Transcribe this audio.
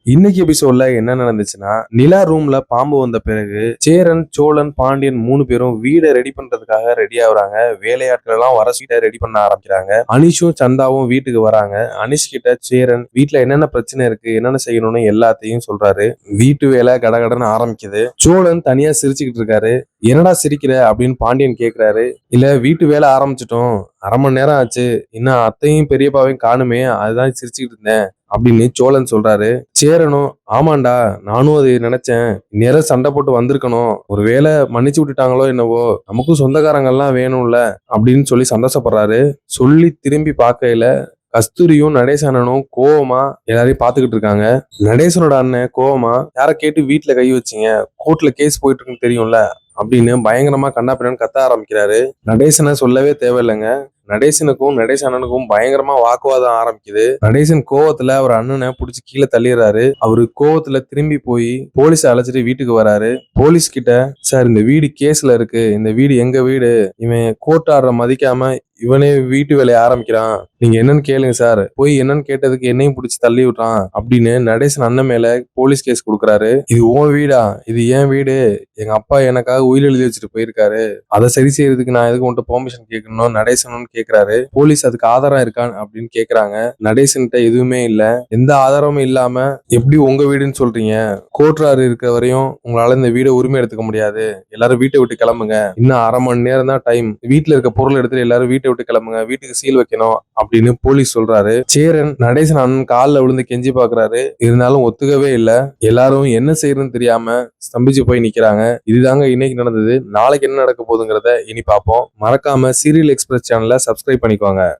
இன்னைக்கு எபிசோட்ல என்ன நடந்துச்சுன்னா, நிலா ரூம்ல பாம்பு வந்த பிறகு சேரன், சோழன், பாண்டியன் 3 பேரும் வீடை ரெடி பண்றதுக்காக ரெடி ஆகுறாங்க. வேலையாட்கள் எல்லாம் வர வீட்டை ரெடி பண்ண ஆரம்பிக்கிறாங்க. அனிஷும் சந்தாவும் வீட்டுக்கு வராங்க. அனிஷ் கிட்ட சேரன் வீட்டுல என்னென்ன பிரச்சனை இருக்கு, என்னென்ன செய்யணும்னு எல்லாத்தையும் சொல்றாரு. வீட்டு வேலை கடகடன்னு ஆரம்பிக்குது. சோழன் தனியா சிரிச்சுக்கிட்டு இருக்காரு. என்னடா சிரிக்கிற அப்படின்னு பாண்டியன் கேக்குறாரு. இல்ல, வீட்டு வேலை ஆரம்பிச்சிட்டோம், அரை மணி நேரம் ஆச்சு, இன்னும் அத்தையும் பெரியப்பாவையும் காணுமே, அதுதான் சிரிச்சுக்கிட்டு இருந்தேன் அப்படின்னு சோழன் சொல்றாரு. சேரனும், ஆமாண்டா, நானும் அது நினைச்சேன், நேரம் சண்டை போட்டு வந்திருக்கணும், ஒருவேளை மன்னிச்சு விட்டுட்டாங்களோ என்னவோ, நமக்கும் சொந்தக்காரங்க எல்லாம் வேணும்ல அப்படின்னு சொல்லி சந்தோஷப்படுறாரு. சொல்லி திரும்பி பார்க்கையில கஸ்தூரியும் நடேசனும் கோவமா எல்லாரையும் பாத்துக்கிட்டு இருக்காங்க. நடேசனோட அண்ணன் கோவமா, யார கேட்டு வீட்டுல கை வச்சீங்க, கோர்ட்ல கேஸ் போயிட்டு இருக்குன்னு தெரியும்ல அப்படின்னு பயங்கரமா கண்ணாப்பின்னு கத்த ஆரம்பிக்கிறாரு. நடேசனை சொல்லவே தேவையில்லைங்க. நடேசனுக்கும் நடேச அண்ணனுக்கும் பயங்கரமா வாக்குவாதம் ஆரம்பிக்குது. நடேசன் கோவத்துல அவர் அண்ணனை புடிச்சு கீழே தள்ளிடுறாரு. அவரு கோவத்துல திரும்பி போய் போலீஸ அழைச்சிட்டு வீட்டுக்கு வராரு. போலீஸ் கிட்ட, சார் இந்த வீடு கேஸ்ல இருக்கு, இந்த வீடு எங்க வீடு, இவன் கோர்ட் ஆர்டரை மதிக்காம இவனே வீட்டு வேலையை ஆரம்பிக்கிறான், நீங்க என்னன்னு கேளுங்க சார், போய் என்னன்னு கேட்டதுக்கு என்னையும் பிடிச்சி தள்ளி விட்டான் அப்படின்னு நடேசன் அண்ணன் மேல போலீஸ் கேஸ் கொடுக்கறாரு. இது உன் வீடா, இது ஏன் வீடு, எங்க அப்பா எனக்காக உயிர் எழுதி வச்சுட்டு போயிருக்காரு, அதை சரி செய்யறதுக்கு நான் எதுக்கு உன்ட்ட பெர்மிஷன் கேட்கணும் நடேசன் கேக்குறாரு. போலீஸ் அதுக்கு ஆதாரம் இருக்கான் அப்படின்னு கேக்குறாங்க. நடேசன்கிட்ட எதுவுமே இல்ல. எந்த ஆதாரமும் இல்லாம எப்படி உங்க வீடுன்னு சொல்றீங்க, கோர்ட்ராரு இருக்க வரையும் உங்களால இந்த வீடை உரிமை எடுத்துக்க முடியாது, எல்லாரும் வீட்டை விட்டு கிளம்புங்க, இன்னும் அரை மணி நேரம் தான் டைம், வீட்டுல இருக்க பொருள் எடுத்துட்டு எல்லாரும் வீட்டை விட்டு கிளம்புங்க, வீட்டுக்கு சீல் வைக்கணும் அப்படின்னு போலீஸ் சொல்றாரு. சேரன் நடேசன் அண்ணன் காலில் விழுந்து கெஞ்சி பாக்குறாரு. இருந்தாலும் ஒத்துக்கவே இல்ல. எல்லாரும் என்ன செய்யறதுன்னு தெரியாம ஸ்தம்பிச்சு போய் நிக்கிறாங்க. இதுதாங்க இன்னைக்கு நடந்தது. நாளைக்கு என்ன நடக்க போகுதுங்கிறத இனி பார்ப்போம். மறக்காம சீரியல் எக்ஸ்பிரஸ் சேனலை சப்ஸ்கிரைப் பண்ணிக்கோங்க.